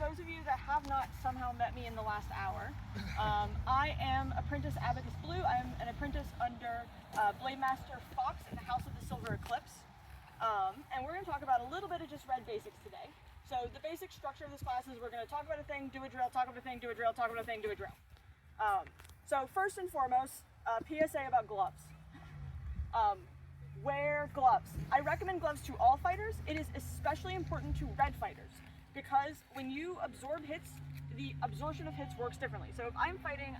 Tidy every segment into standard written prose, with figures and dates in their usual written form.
those of you that have not somehow met me in the last hour, I am Apprentice Abacus Blue. I'm an apprentice under Blade Master Fox in the House of the Silver Eclipse. And we're going to talk about a little bit of just red basics today. So the basic structure of this class is we're going to talk about a thing, do a drill, talk about a thing, do a drill, talk about a thing, do a drill. So first and foremost, PSA about gloves. Wear gloves. I recommend gloves to all fighters. It is especially important to red fighters because when you absorb hits, the absorption of hits works differently. So if I'm fighting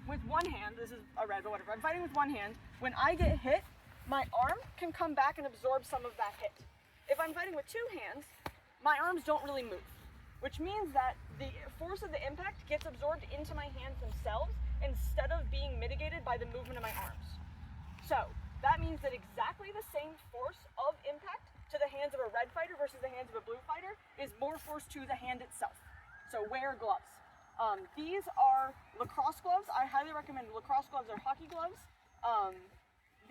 with one hand, this is a red, but whatever, I'm fighting with one hand, when I get hit, my arm can come back and absorb some of that hit. If I'm fighting with two hands, my arms don't really move, which means that the force of the impact gets absorbed into my hands themselves instead of being mitigated by the movement of my arms. So that means that exactly the same force of impact to the hands of a red fighter versus the hands of a blue fighter is more force to the hand itself. So wear gloves. These are lacrosse gloves. I highly recommend lacrosse gloves or hockey gloves.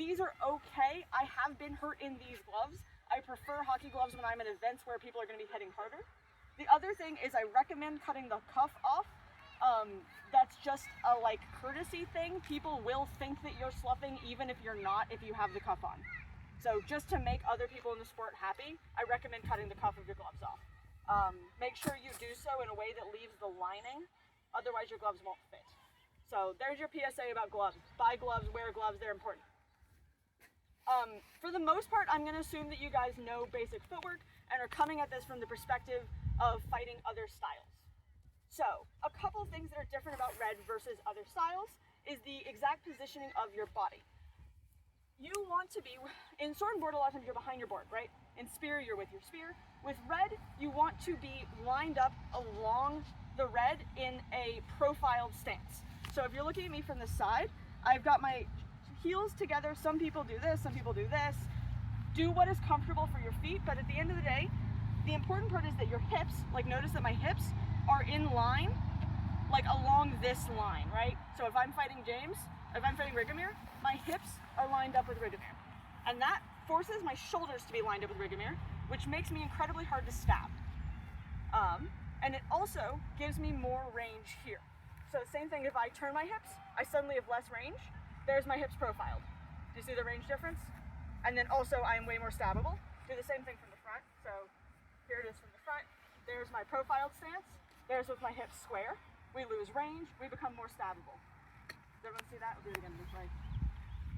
These are okay. I have been hurt in these gloves. I prefer hockey gloves when I'm at events where people are going to be hitting harder. The other thing is I recommend cutting the cuff off. That's just a courtesy thing. People will think that you're sloughing even if you're not, if you have the cuff on. So just to make other people in the sport happy, I recommend cutting the cuff of your gloves off. Make sure you do so in a way that leaves the lining, otherwise your gloves won't fit. So there's your PSA about gloves. Buy gloves, wear gloves, they're important. For the most part, I'm going to assume that you guys know basic footwork and are coming at this from the perspective of fighting other styles. So, a couple things that are different about red versus other styles is the exact positioning of your body. You want to be, in sword and board, a lot of times you're behind your board, right? In spear, you're with your spear. With red, you want to be lined up along the red in a profiled stance. So if you're looking at me from the side, I've got my heels together. Some people do this, some people do this. Do what is comfortable for your feet, but at the end of the day, the important part is that your hips, notice that my hips are in line, along this line, right? So if I'm fighting James, if I'm fighting Rigomir, my hips are lined up with Rigomir. And that forces my shoulders to be lined up with Rigomir, which makes me incredibly hard to stab. And it also gives me more range here. So same thing, if I turn my hips, I suddenly have less range. There's my hips profiled. Do you see the range difference? And then also I am way more stabbable. Do the same thing from the front. So here it is from the front. There's my profiled stance. There's with my hips square. We lose range, we become more stabbable. Does everyone see that? I'll do it again this way.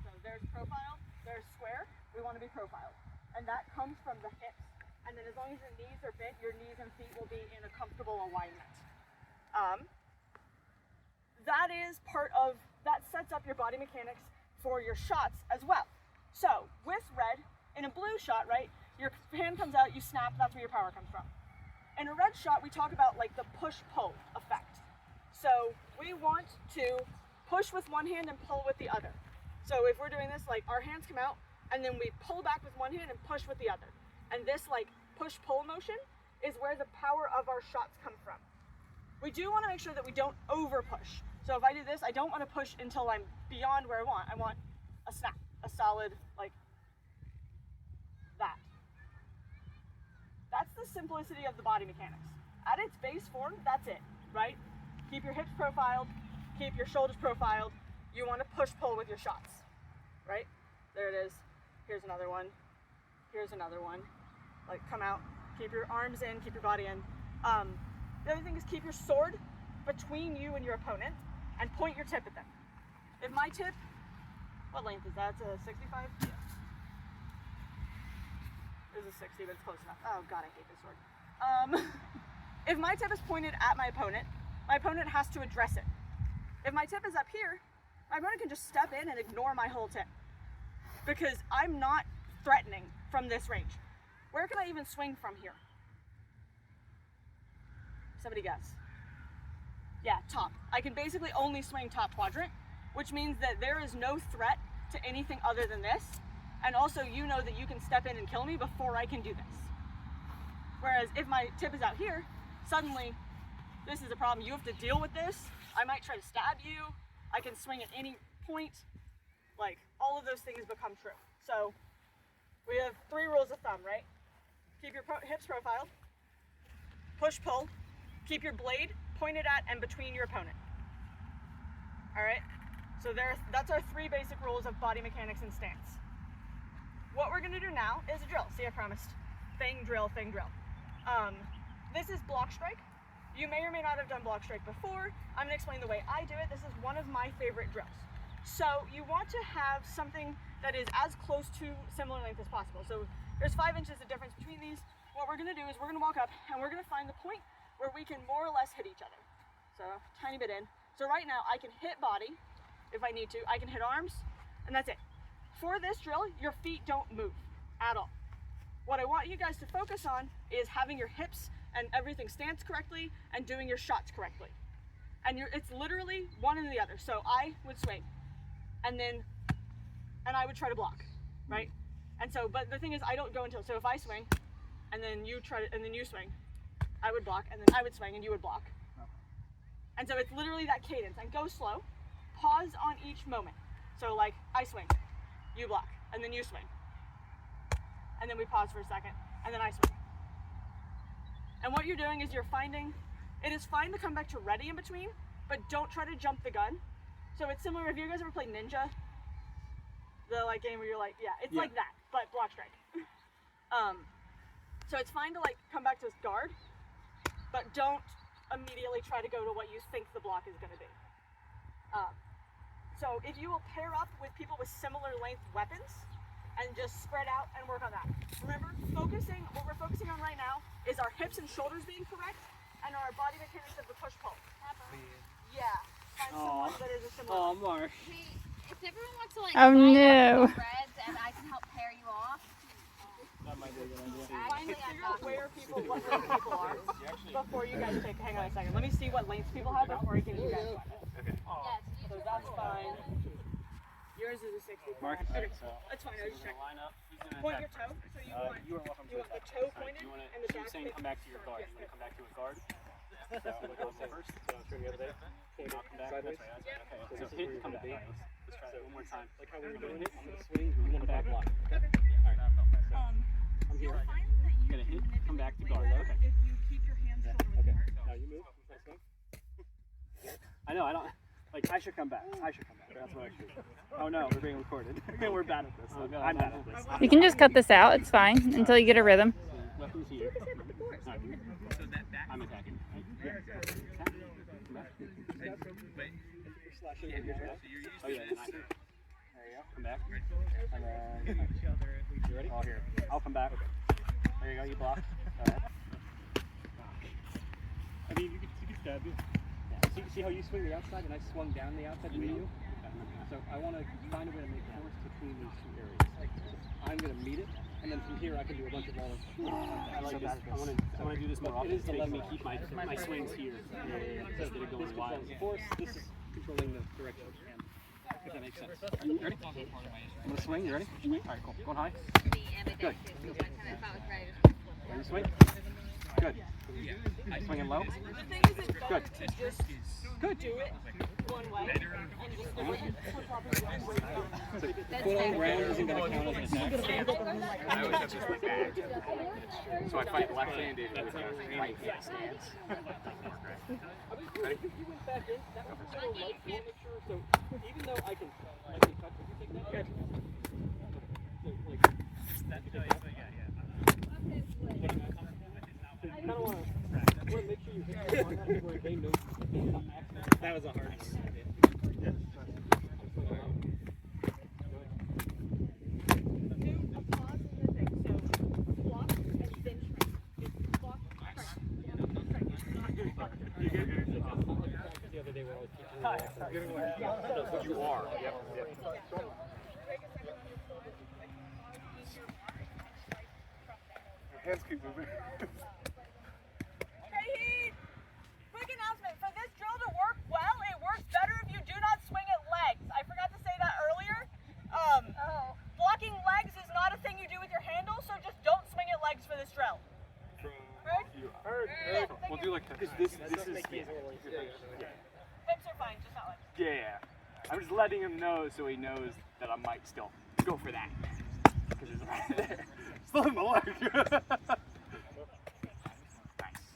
So there's profile, there's square. We want to be profiled. And that comes from the hips. And then as long as your knees are bent, your knees and feet will be in a comfortable alignment. That sets up your body mechanics for your shots as well. So with red, in a blue shot, right, your hand comes out, you snap, that's where your power comes from. In a red shot, we talk about the push-pull effect. So we want to push with one hand and pull with the other. So if we're doing this, our hands come out, and then we pull back with one hand and push with the other. And this push-pull motion is where the power of our shots come from. We do want to make sure that we don't over-push. So if I do this, I don't want to push until I'm beyond where I want. I want a snap, a solid, that. That's the simplicity of the body mechanics. At its base form, that's it, right? Keep your hips profiled, keep your shoulders profiled. You want to push-pull with your shots, right? There it is. Here's another one. Here's another one. Come out, keep your arms in, keep your body in. The other thing is keep your sword between you and your opponent and point your tip at them. If my tip, what length is that? It's a 65? Yeah. It was a 60, but it's close enough. Oh god, I hate this sword. If my tip is pointed at my opponent has to address it. If my tip is up here, my opponent can just step in and ignore my whole tip. Because I'm not threatening from this range. Where can I even swing from here? Somebody guess. Yeah, top. I can basically only swing top quadrant, which means that there is no threat to anything other than this. And also you know that you can step in and kill me before I can do this. Whereas if my tip is out here, suddenly this is a problem. You have to deal with this. I might try to stab you. I can swing at any point. All of those things become true. So we have 3 rules of thumb, right? Keep your hips profiled, push, pull, Keep your blade pointed at and between your opponent. All right? So that's our 3 basic rules of body mechanics and stance. What we're gonna do now is a drill. See, I promised. Thing, drill, thing, drill. This is block strike. You may or may not have done block strike before. I'm gonna explain the way I do it. This is one of my favorite drills. So you want to have something that is as close to similar length as possible. So there's 5 inches of difference between these. What we're gonna do is we're gonna walk up and we're gonna find the point where we can more or less hit each other. So tiny bit in. So right now I can hit body if I need to. I can hit arms, and that's it. For this drill, your feet don't move at all. What I want you guys to focus on is having your hips and everything stance correctly and doing your shots correctly. And it's literally one and the other. So I would swing, and I would try to block, right? And so, but the thing is, I don't go until, so if I swing, and then you swing, I would block, and then I would swing, and you would block. And so it's literally that cadence. And go slow, pause on each moment. So like, I swing, you block, and then you swing. And then we pause for a second, and then I swing. And what you're doing is you're finding, it is fine to come back to ready in between, but don't try to jump the gun. So it's similar, if you guys ever played Ninja, the like game where you're like, yeah, it's like that, but block strike. So it's fine to like come back to this guard, but don't immediately try to go to what you think the block is gonna be. So if you will pair up with people with similar length weapons and just spread out and work on that. Remember, what we're focusing on right now is our hips and shoulders being correct and our body mechanics of the push-pull. Yeah, find someone that is a similar. Oh, Marsh. Hey, if everyone wants to like no. reds and I can help pair you off. That might be a good idea. Finally, Figure out what length people are before you guys pick. Hang on a second. Let me see what lengths people have before I give you guys one. Okay. Yes, So that's fine. Yours is a 60. Mark, Okay, so that's fine. I was just checking. line up. Who's gonna Point attack? your toe. So you want You are welcome to the attack. toe Right, pointed you wanna, and the so you're back. saying come back to your guard. You want to come back to a guard? So we'll go first. So turn the other way. I'll come back. That's right. Okay. So hit, come back. Let's try that one more time. Like how we're doing it. I'm gonna swing. You want to back block. Okay. All right. I'm here. You'll find that you Gonna can hit, come back to guard. manipulate Okay. if you keep your hands shoulder width Okay. apart. Now you move. I know. I don't. Like I should come back. I should come back. That's what I should. Oh no, we're being recorded. We're bad at this. Oh, God, I'm bad at this. You can just cut this out. It's fine until you get a rhythm. Weapons here. Right. I'm attacking. Right. Oh yeah, nice. There you go. Come back. And then, you ready? Oh, here. I'll come back. There you go. You block. All right. I mean, you could stab you. Yeah. See how you swing the outside and I swung down the outside with you? So I want to find a way to make force between these two areas. I'm going to meet it, and then from here I can do a bunch of all I like this. I want to do this more often. It is to let me keep my swings here. Instead of going wide. Force, this is controlling the direction. If that makes sense. Are you ready? I'm going to swing. You ready? All right, cool. Going high. Good. Ready to swing? Good. Swinging low. The thing is, it's better to just do it one way and just flip flop it one way. Foot on ground isn't going to count as an attack. I always have to swing back. So I fight left-handed with a right-hand stance. Ready? You went back in, that was a little light. You want to make sure, so even though I can touch, if you take that, so like, I kind of want to make sure you hit the one where they know. That was a hard one. Do a pause in the thing, so block and then strike. It's block, strike. You good? The other day when I was teaching But you are. Yep. Hands keep moving. Hey, Heat! Quick announcement. For this drill to work well, it works better if you do not swing at legs. I forgot to say that earlier. Blocking legs is not a thing you do with your handle, so just don't swing at legs for this drill. Right? Heard. We'll do like this. This is Hips are fine, just not legs. Yeah. I'm just letting him know so he knows that I might still go for that. Because it's right there. Still in the leg. Nice.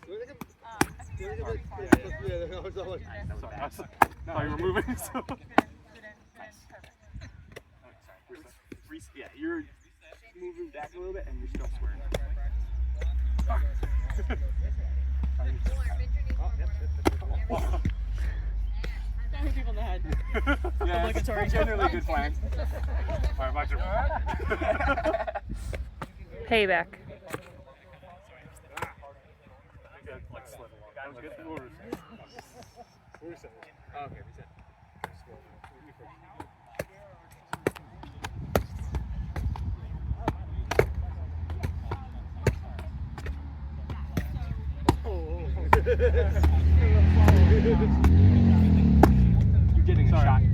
I think No, you were moving. So. Yeah, you're moving back a little bit and you're still squaring. Don't hit people in the head. Yeah, Obligatory. generally good plan. Alright, my turn. Payback. Okay, reset.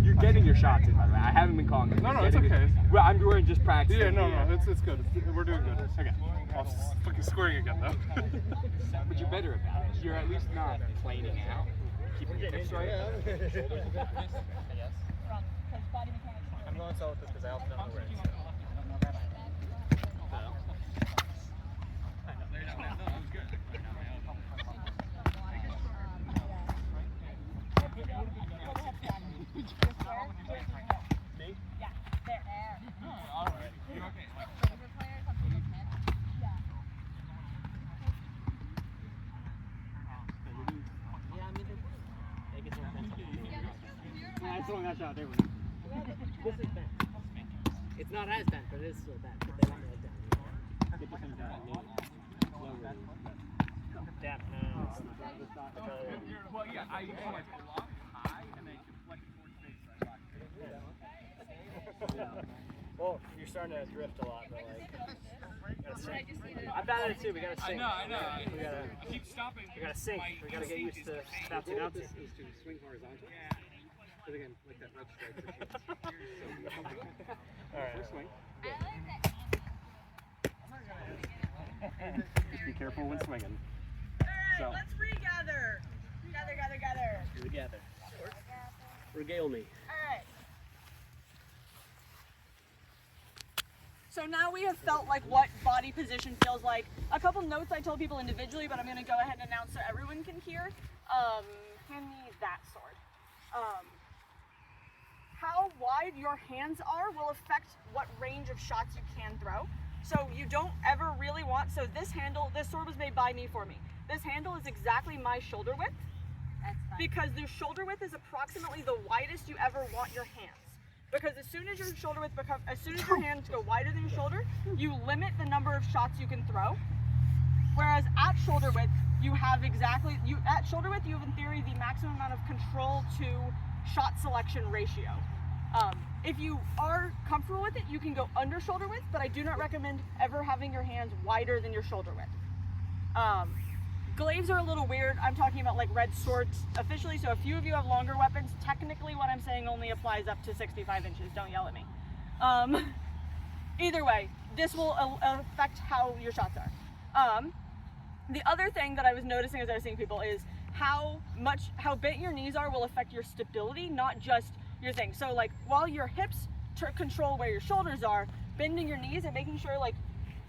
You're getting your shots in, by the way. I haven't been calling it. No, it's okay. Well, we're just practicing. Yeah, no, it's good. We're doing good. Okay. I'm fucking squaring again, though. But you're better about it. You're at least not planing out. Keeping your hips right. I'm going solo because I also don't know where it's This is bent. It's not as bent, but it is still bent. But they want me like that. Get the thing down. Damn, no, it's not. Well, yeah, I like block high and then deflect towards face. Well, you're starting to drift a lot, but like, gotta sink. I'm bad at it too. We gotta sink. I know. We gotta. I keep stopping. We gotta sink. We gotta get used to bouncing out. is to swing horizontal. But again, like that red stripe. Alright. First swing. Just be careful when swinging. Alright, let's regather. Gather. Together. Regale me. Alright. So now we have felt like what body position feels like. A couple notes I told people individually, but I'm going to go ahead and announce so everyone can hear. Hand me that sword. How wide your hands are will affect what range of shots you can throw. So you don't ever really want, so this sword was made by me for me. This handle is exactly my shoulder width. That's fine. Because the shoulder width is approximately the widest you ever want your hands. Because as soon as your shoulder width as soon as your hands go wider than your shoulder, you limit the number of shots you can throw. Whereas at shoulder width, you have in theory the maximum amount of control to shot selection ratio. If you are comfortable with it, you can go under shoulder width, but I do not recommend ever having your hands wider than your shoulder width. Glaives are a little weird. I'm talking about like red swords officially, so a few of you have longer weapons. Technically what I'm saying only applies up to 65 inches. Don't yell at me. Either way, this will affect how your shots are. The other thing that I was noticing as I was seeing people is how bent your knees are will affect your stability, not just your thing. So like while your hips control where your shoulders are, bending your knees and making sure like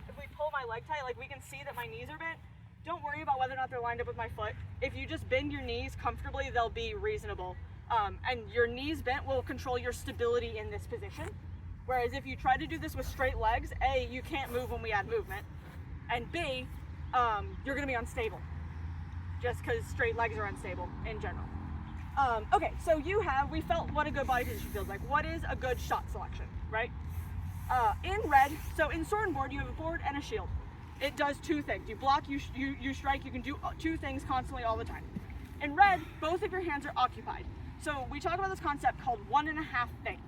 if we pull my leg tight, like we can see that my knees are bent. Don't worry about whether or not they're lined up with my foot. If you just bend your knees comfortably, they'll be reasonable. And your knees bent will control your stability in this position. Whereas if you try to do this with straight legs, A, you can't move when we add movement. And B, you're gonna be unstable. Just because straight legs are unstable in general. Okay, so we felt what a good body position feels like. What is a good shot selection, right? In red, so in sword and board, you have a board and a shield. It does two things. You block, you strike, you can do two things constantly all the time. In red, both of your hands are occupied. So we talk about this concept called 1.5 things,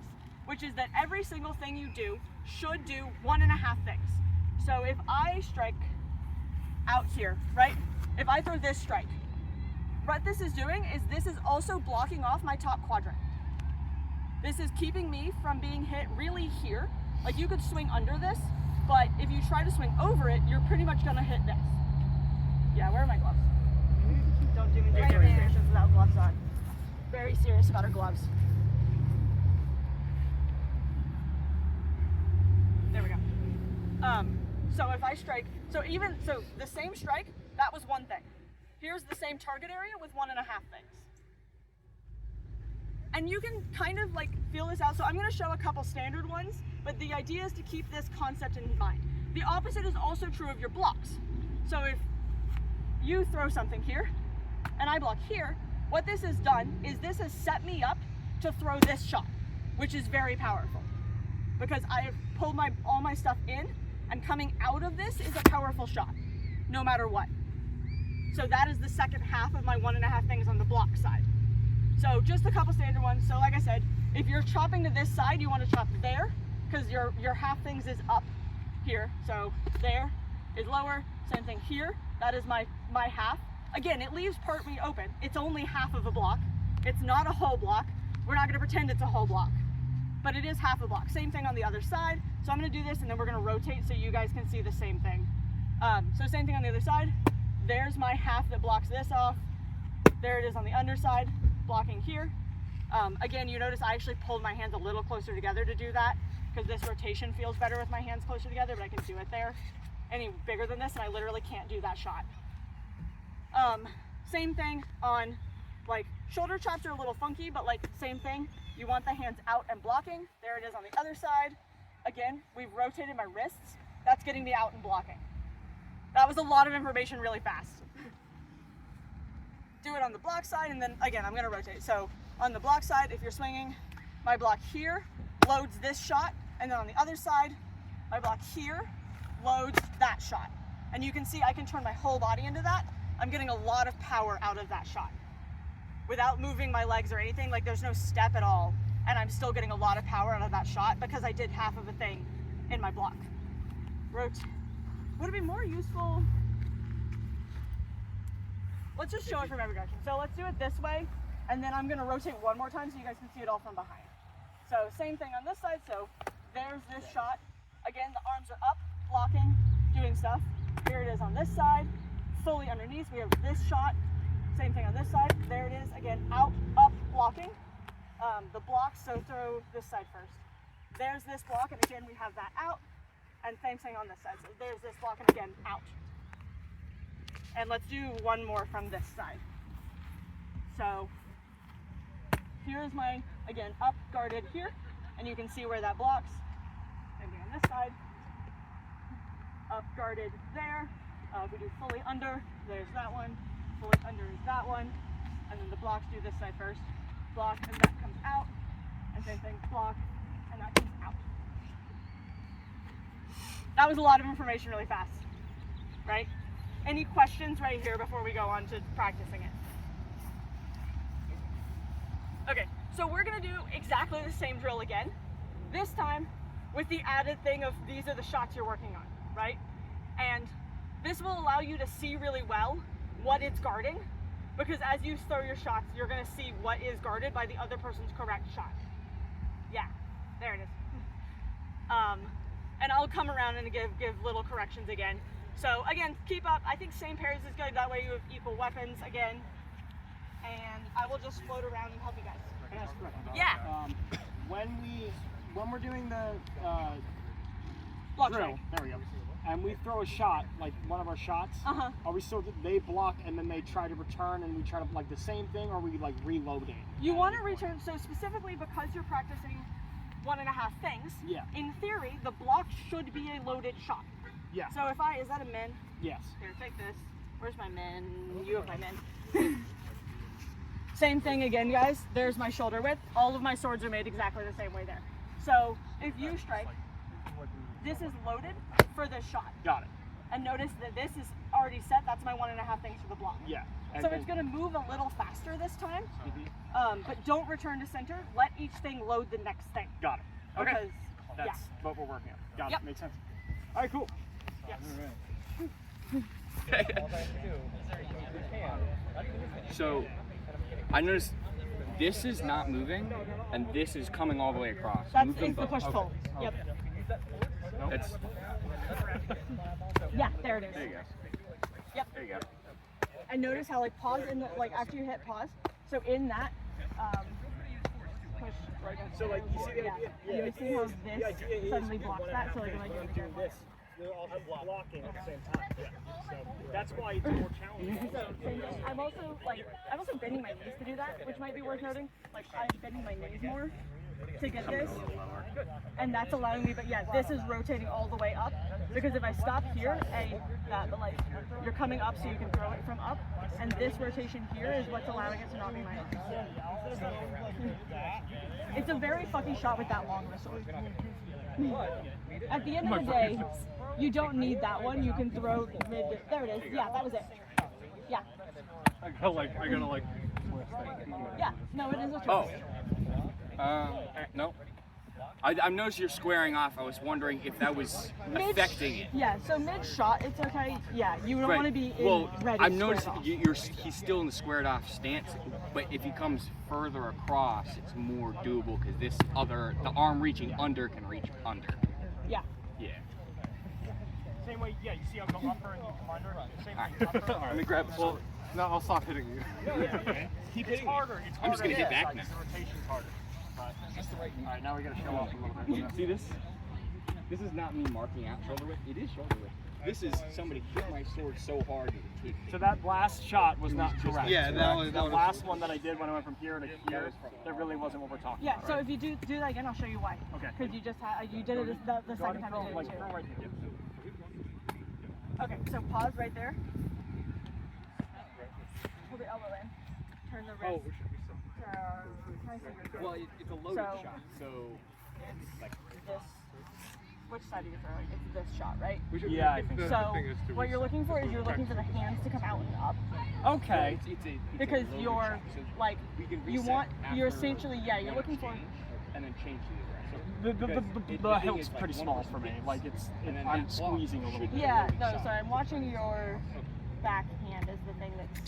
which is that every single thing you do should do 1.5 things. So if I strike out here, right? If I throw this strike, what this is doing is this is also blocking off my top quadrant. This is keeping me from being hit really here. Like you could swing under this, but if you try to swing over it, you're pretty much gonna hit this. Yeah, where are my gloves? Don't do me demonstrations without gloves on. Very serious about our gloves. There we go. So if I strike, so the same strike, that was one thing. here's the same target area with 1.5 things. And you can kind of like feel this out. So I'm gonna show a couple standard ones, but the idea is to keep this concept in mind. The opposite is also true of your blocks. So if you throw something here and I block here, what this has done is this has set me up to throw this shot, which is very powerful because I have pulled all my stuff in, and coming out of this is a powerful shot, no matter what. So that is the second half of my 1.5 things on the block side. So just a couple standard ones. So like I said, if you're chopping to this side, you want to chop there because your half things is up here. So there is lower, same thing here. That is my half. Again, it leaves part me open. It's only half of a block. It's not a whole block. We're not gonna pretend it's a whole block, but it is half a block. Same thing on the other side. So I'm gonna do this and then we're gonna rotate so you guys can see the same thing. So same thing on the other side. There's my half that blocks this off. There it is on the underside, blocking here. Again, you notice I actually pulled my hands a little closer together to do that because this rotation feels better with my hands closer together, but I can do it there. Any bigger than this and I literally can't do that shot. Same thing on like shoulder chops are a little funky, but like same thing. You want the hands out and blocking. There it is on the other side. Again, we've rotated my wrists. That's getting me out and blocking. That was a lot of information really fast. Do it on the block side, and then again, I'm gonna rotate. So on the block side, if you're swinging, my block here loads this shot, and then on the other side, my block here loads that shot. And you can see I can turn my whole body into that. I'm getting a lot of power out of that shot. Without moving my legs or anything, like there's no step at all, and I'm still getting a lot of power out of that shot because I did half of a thing in my block. Would it be more useful? Let's just show it from every direction. So let's do it this way, and then I'm gonna rotate one more time so you guys can see it all from behind. So same thing on this side. So there's this shot. Again, the arms are up, blocking, doing stuff. Here it is on this side, fully underneath. We have this shot. Same thing on this side. There it is, again, out, up, blocking. The blocks, so throw this side first. There's this block, and again, we have that out. And same thing on this side. So there's this block, and again, out. And let's do one more from this side. So here's my, again, up, guarded here. And you can see where that blocks. Same thing on this side. Up, guarded there. If we do fully under, there's that one. Fully under is that one, and then the blocks do this side first. Block, and that comes out, and same thing, block, and that comes out. That was a lot of information really fast, right? Any questions right here before we go on to practicing it? Okay, so we're gonna do exactly the same drill again, this time with the added thing of these are the shots you're working on, right? And this will allow you to see really well what it's guarding, because as you throw your shots, you're gonna see what is guarded by the other person's correct shot. Yeah, there it is. And I'll come around and give little corrections again. So again, keep up. I think same pairs is good. That way you have equal weapons again. And I will just float around and help you guys. Can I ask a question? Yeah. When we're doing the Block drill, strike. there we go, and we throw a shot, like one of our shots, are we still, they block and then they try to return and we try to like the same thing, or we like reload it? You want to return, so specifically because you're practicing 1.5 things, Yeah. in theory, the block should be a loaded shot. Yeah. So if is that a min? Yes. Here, take this. Where's my min? You have my min. Same thing again, guys. There's my shoulder width. All of my swords are made exactly the same way there. So if you strike, this is loaded for this shot. Got it. And notice that this is already set. That's my 1.5 things for the block. Yeah. So it's going to move a little faster this time, but don't return to center. Let each thing load the next thing. Got it. Okay. Because, That's what we're working on. Got Yep. it. Makes sense. All right, cool. yes. So I noticed this is not moving, and this is coming all the way across. That's Move them the both. push-pull. Yep. It's, Yeah, there it is. there you go. Yep. There you go. And notice how like pause in the, like after you hit pause. So in that, push. So like you see the idea? You see how this suddenly blocks that. So like if I do do this they're all blocking at the same time. Yeah. So that's why it's more challenging. So same thing. I'm also bending my knees to do that, which might be worth noting. Like I'm bending my knees more to get this, and that's allowing me. But yeah, this is rotating all the way up because if I stop here, but like you're coming up so you can throw it from up, and this rotation here is what's allowing it to not be my arms. It's a very fucking shot with that long whistle. At the end of the day, you don't need that one. You can throw mid. There it is. Yeah, that was it. Yeah. I gotta like. Yeah. No, it is a Oh. choice. No. I noticed you're squaring off. I was wondering if that was affecting it. Yeah, so mid-shot, it's okay. Yeah, you don't Right. want to be in Well, ready. I've squared noticed off. he's still in the squared off stance, but if he comes further across, it's more doable because the arm reaching under can reach under. Yeah. Yeah. Same way, yeah, you see how I go upper and you come under? Same Alright. thing, upper. Let me grab a sword. No, I'll stop hitting you. Keep hitting harder. It's I'm just gonna harder hit back on now. this side, 'cause the rotation's harder. Alright, now we gotta show off a little bit. See this? This is not me marking out shoulder width. It is shoulder width. This is somebody hit my sword so hard that it hit. So that last shot was not correct. Yeah, that was- the last one that I did when I went from here to here. That really wasn't what we're talking Yeah, about. so if you do that again, I'll show you why. Okay. Because you just you did it the Go ahead second and time throw, you did like, it throw too. right here. Okay, so pause right there. Pull the elbow in. Turn the wrist. Well, it's a loaded So- shot, so It's this. Which side are you throwing? It's this shot, right? Yeah, I think So what you're looking for is you're looking for the hands to come out and up. Okay. it's Because a loaded you're shot, so like we can you reset want you're after essentially you're one looking for exchange and then change to The, the other. the hill's pretty small for me. Like And then I'm that block squeezing a little bit. yeah no sorry I'm watching your backhand is the thing that's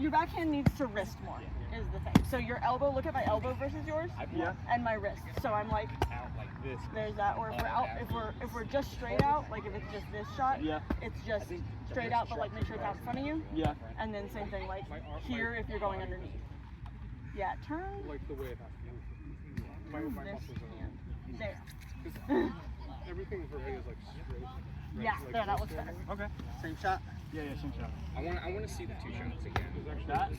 your backhand needs to wrist more is the thing. So your elbow, look at my elbow versus yours Yeah. and my wrist. So I'm like out like this. there's that, or if we're out if we're just straight out, like if it's just this shot, Yeah. it's just straight out, but like make sure it's out in front of you. Yeah. And then same thing like here if you're going underneath. Yeah, turn Like the way it has to move. move My this muscles are hand. There. everything for me is like straight. Right? Yeah, Like, there, that looks better. Okay. Same shot. Yeah, same shot. I want to see the two shots again. That?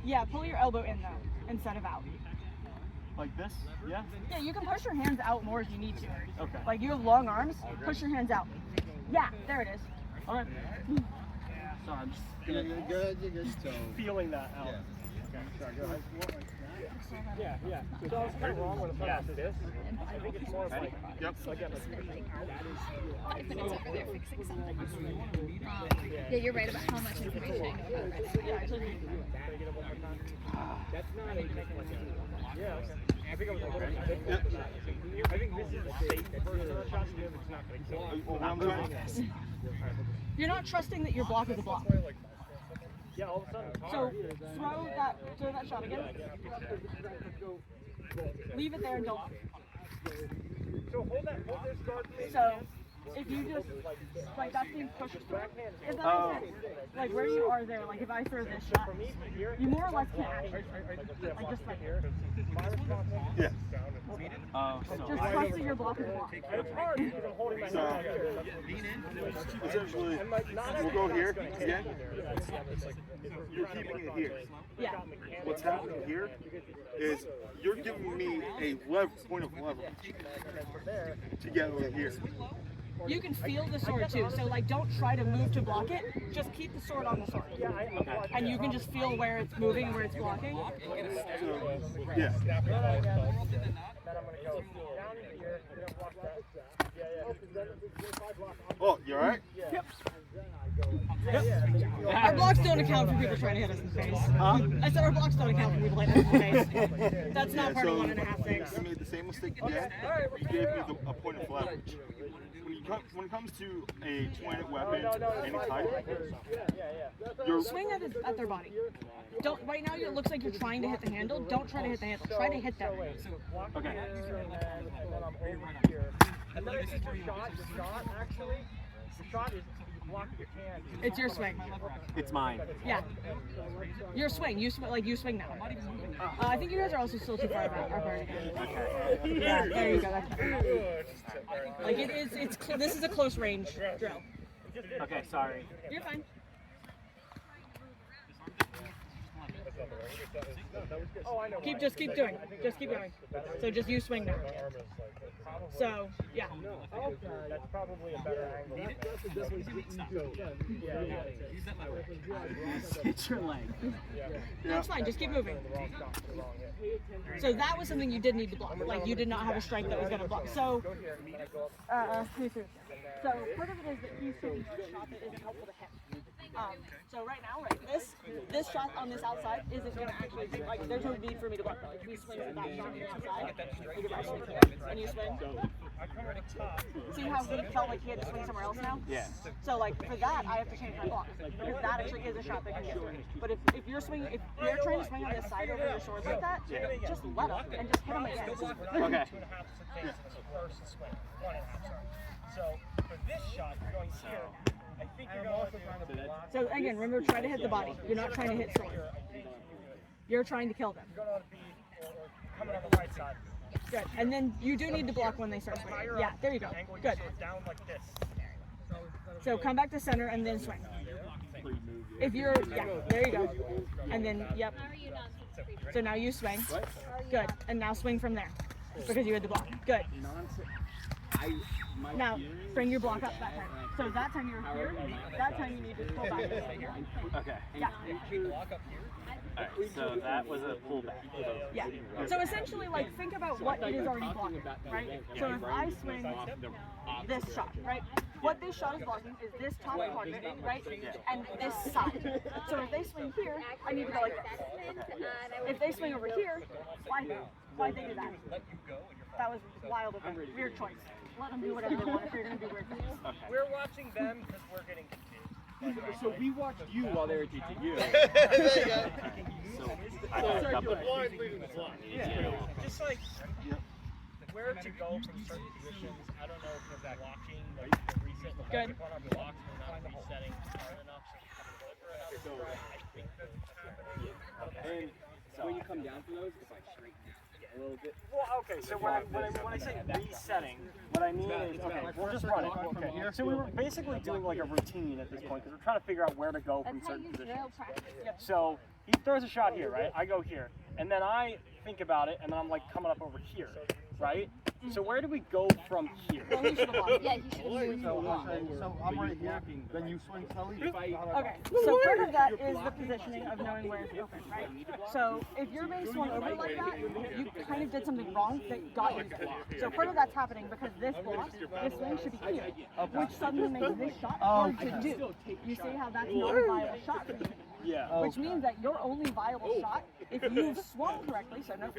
Yeah, pull your elbow in though, instead of out. Like this? Yeah? Yeah, you can push your hands out more if you need to. Okay. Like you have long arms, push your hands out. Yeah, there it is. Alright. Sorry, I'm just feeling that out. Okay, sorry, go ahead. Yeah, yeah. So I was kind of wrong when I thought this. I think it's more of like, Yep. like that. 5 minutes over there fixing something. Yeah, you're right about how much information. Yeah, I told you. Yeah. I think I was like, I think this is the safe version of the shot. It's not You're not trusting that your block is a block. Yeah, all of a sudden. So throw that shot again. Leave it there and don't. So hold this guard. So if you just like that's being pushed through, if that makes sense. Like where you are there, like if I throw this shot, you more or less can't actually. Like just like here. Yeah. Just trust that your block is a block. It's hard because I'm holding my hand. Essentially, we'll go here again. You're keeping it here. Yeah. What's happening here is you're giving me a point of leverage to get over here. You can feel the sword too, so like don't try to move to block it, just keep the sword on the sword. And you can just feel where it's moving, where it's blocking. So, yeah. Oh, you alright? Yep. Our blocks don't account for people trying to hit us in the face. I said our blocks don't account for people hitting us in the face. That's not part of 1.5 things. You made the same mistake again. You gave me a point of leverage. When it comes to a two-handed weapon, any type, you're Swing at their body. Don't. Right now, it looks like you're trying to hit the handle. Don't try to hit the handle. Try to hit them. Okay. And then I think your shot actually, the shot is block you can. It's your swing. It's mine. Yeah. Your swing. You swing like you swing now. I think you guys are also still too far back. Yeah, there you go. That's better. Like it is. This is a close range drill. Okay, sorry. You're fine. Just keep doing. Just keep going. So just you swing now. So yeah. That's probably a better angle. Hit your leg. No, it's fine. Just keep moving. So that was something you did need to block. Like you did not have a strike that was going to block. So, let me see. So part of it is that he's taking a shot that isn't helpful to him. So right now, this shot on this outside isn't going to actually be like. There's no need for me to block. Like he swings at that shot on the outside, you get right swing here, and you swing. See how he felt like he had to swing somewhere else now? Yeah. So like for that, I have to change my block because that actually is a shot that can get through. But if you're swinging, if you're trying to swing on this side over your swords like that, just let him and just hit him again. Okay. So for this shot, you're going here. I think you're going to So again, remember, try to hit the body. You're not trying to hit sword. You're trying to kill them. You're going to be coming on the right side. Good. And then you do need to block when they start swinging. Yeah, there you go. Good. Down like this. So come back to center and then swing. If you're, yeah, there you go. And then, yep. So now you swing. Good. And now swing from there because you had the block. Good. Now bring your block up that time. So that time you're here. That time you need to pull back. Okay. Yeah. Alright, so that was a pullback. Yeah. So essentially, like, think about what it is already blocking, right? So if I swing this shot, right? What this shot is blocking is this top quadrant, right? And this side. So if they swing here, I need to go like this. If they swing over here, why'd they do that? That was wild of them. Weird choice. Let them do whatever they want if you're going to do weird things. Okay. We're watching them because we're getting confused. So we watched you while they were teaching you. So I got a couple. Yeah. Just like where to go from certain positions. I don't know if they're blocking, like the reset. Good. On our blocks, we're not resetting hard enough, so we're coming over. I think that's And so when you come down from those, it's like straight a little bit. Well, okay, so when I say resetting, what I mean is, okay, we'll just run it. Okay. So we were basically doing like a routine at this point because we're trying to figure out where to go from certain positions. So he throws a shot here, right? I go here. And then I think about it, and then I'm like coming up over here, right? So where do we go from here? Yeah, he should have moved. So I'm right here, then you swing slowly? Okay, so part of that is the positioning of knowing where it's open, right? So if your base swung over like that, you kind of did something wrong that got you there. So part of that's happening because this block, this swing should be here, which suddenly makes this shot hard to do. You see how that's not a viable shot for you. Yeah. Which means that your only viable shot, if you've swung correctly, so no.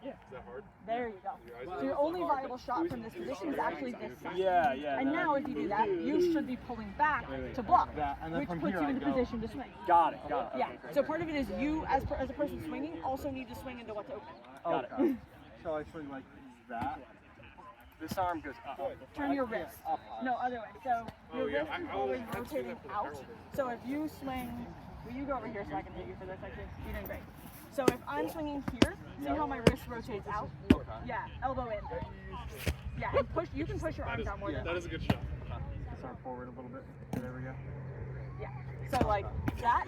Yeah. Is that hard? There you go. So your only viable shot from this position is actually this side. Yeah, yeah. And now if you do that, you should be pulling back to block, and then which from puts here you I in the go. position to swing. Got it. Yeah. So part of it is you, as a person swinging, also need to swing into what's open. Got it. So I swing like that? This arm goes up. Turn your wrist. No, other way. So your wrist is always rotating out. So if you swing, will you go over here so I can hit you for this? Actually, you're doing great. So if I'm swinging here, see how my wrist rotates out? Yeah, elbow in. Yeah, and push. You can push your arms out more than That is a good shot. Start forward a little bit. There we go. yeah. So like that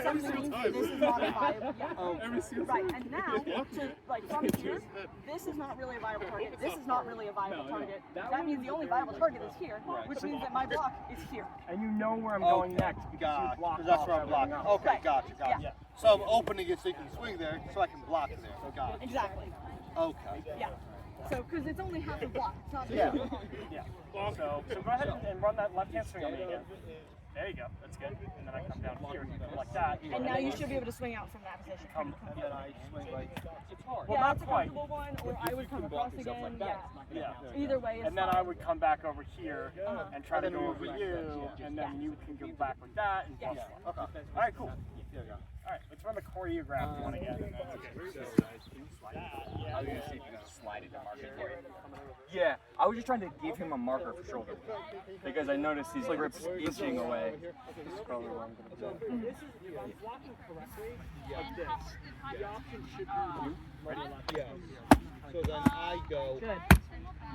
something means that this is not a viable. Yeah. Every single Right, and now to like from here, this is not really a viable target. This is not really a viable target. That means the only viable target is here, which means that my block is here. and you know where I'm going next because you block Because that's off where I'm everything blocking. else. Okay, gotcha. Yeah. So I'm opening it so you can swing there, so I can block there. Got it. Exactly. Okay. Yeah. So because it's only half a block. It's not Yeah. big. Yeah. So go ahead and run that left hand swing on me again. There you go. That's good. And then I come down here like that. And now you should be able to swing out from that position. Come. Then I swing like Well, Yeah, not that's a quite. comfortable one, or I would come across again. Yeah. Yeah. Either way is And then fine. I would come back over here and try to go over you, and and then you can go back with that and blah, blah, blah. Okay. All right, cool. There we go. All right, let's run the choreograph one again. Yeah, I was just trying to give him a marker for shoulder because I noticed his grip's inching away. This is probably what I'm going to do. This is, if I'm blocking correctly, like this, the option should be ready. Yeah. So then I go. Good.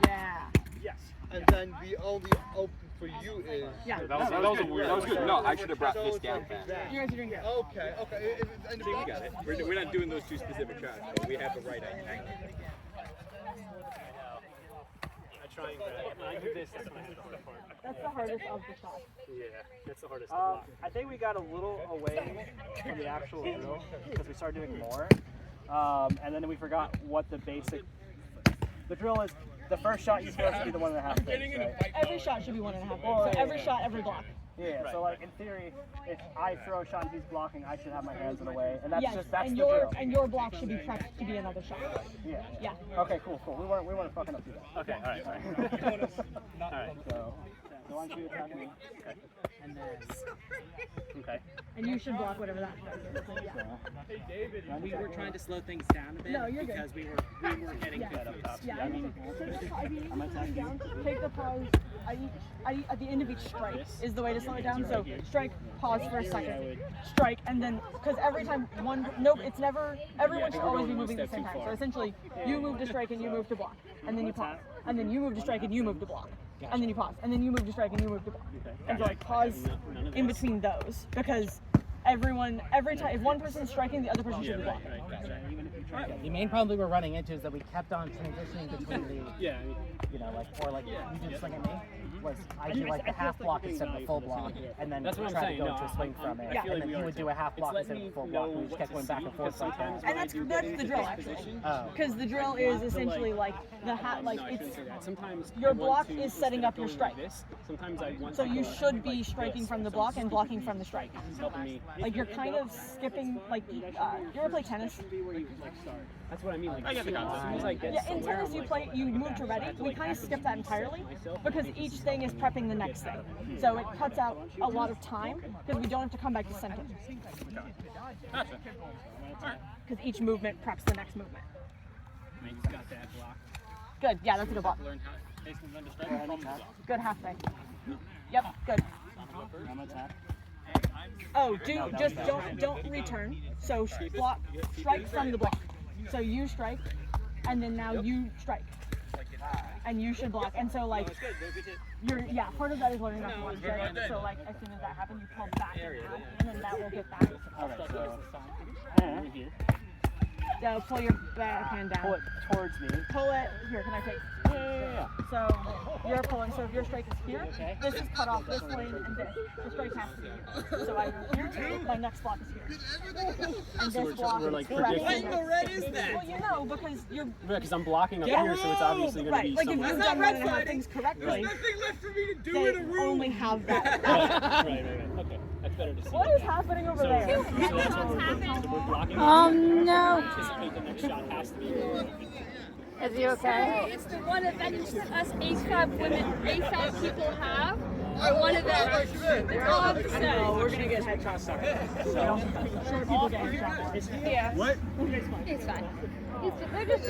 Yeah. Yes. And then the only open for you is. Yeah. That was good. No, I should have brought this down back. You guys are doing good. Okay. And We got it. We're not doing those two specific shots, but we have the right angle. I do this, that's when I have to step forward. That's the hardest of the shots. Yeah, that's the hardest to block. I think we got a little away from the actual drill because we started doing more. And then we forgot what the basic. The drill is the first shot you throw should be the 1.5 things, right? Every shot should be 1.5 things. So every shot, every block. Yeah, so like in theory, if I throw a shot and he's blocking, I should have my hands in the way. And that's Yes, just, that's and the drill. your block should be prepped to be another shot. Yeah. Yeah. Okay, cool. We weren't fucking up too bad. Okay, all right. All right, so why don't you attack me? Okay. And then. Okay. And you should block whatever that does. So, yeah. We were trying to slow things down a bit because we were getting Yeah. good up top. Yeah, I mean, take the pause. At the end of each strike is the way to slow it down. So strike, pause for a second, strike, and then because every time everyone should always be moving at the same time. So essentially, you move to strike and you move to block, and then you pause, and then you move to strike and you move to block, and then you pause, and then you move to strike and you move to block, and so like pause in between those because every time if one person's striking, the other person should be blocking. The main problem we were running into is that we kept on transitioning between the, you know, like, or like you did swing at me, was I do like the half block instead of the full block, and then try to go to a swing from it, and then he would do a half block instead of the full block, and we just kept going back and forth like that. And that's the drill actually, because the drill is essentially like it's your block is setting up your strike. So you should be striking from the block and blocking from the strike. Like you're kind of skipping, like you ever play tennis? That's what I mean. Like, I get the concept. Yeah, in tennis you move to ready. We kind of skip that entirely because each thing is prepping the next thing. So it cuts out a lot of time because we don't have to come back to center. Because each movement preps the next movement. got that block. Good, yeah, that's a good block. Learn how basically learn to strike from the block. Good half thing. Yep, good. Oh, don't return. So block, strike from the block. So you strike, and then now you strike, and you should block. And so like, part of that is learning not to one strike. So like, as soon as that happens, you pull back and then that will get back. Alright, so here. So pull your backhand down. Pull it towards me. Pull it. Here, can I take? Yeah. So you're pulling. So if your strike is here, this is cut off this lane, and this. The strike has to be here. So I here. My next block is here. And this block is correct. What in the red is that? Well, you know because you're. Because I'm blocking up here, so it's obviously going to be Like if somewhere. you've done one and a half things correctly, Nothing left for me to do they in a room. only have that. Right. Okay, that's better to see. What is happening over there? So that's what we're doing. So we're blocking. Oh no. Anticipate the next shot has to be. Is he okay? It's the one advantage that us AFAB people have. Or one of them. They're all the same. No, we're gonna get headshots. Sure, people get headshots. Yeah. What? It's fine.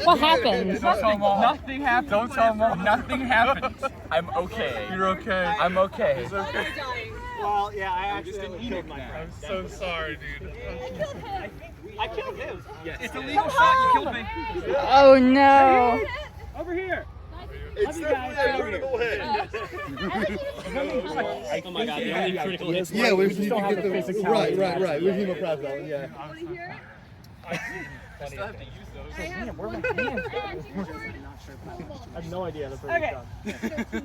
What happened? Nothing happened. Don't tell Mom. Nothing happened. I'm okay. You're okay. I'm okay. It's okay. Well, yeah, I accidentally killed my friend. I'm so sorry, dude. I killed him. Yes. It's a legal shot. You killed me. Oh no. Over here. It's definitely a critical hit. Oh my god, the only critical hits. Yeah, we just don't have the physicality. Right. We need a press zone, yeah. Want to hear it? I still have to use those. Damn, where are my hands? I have no idea the perfect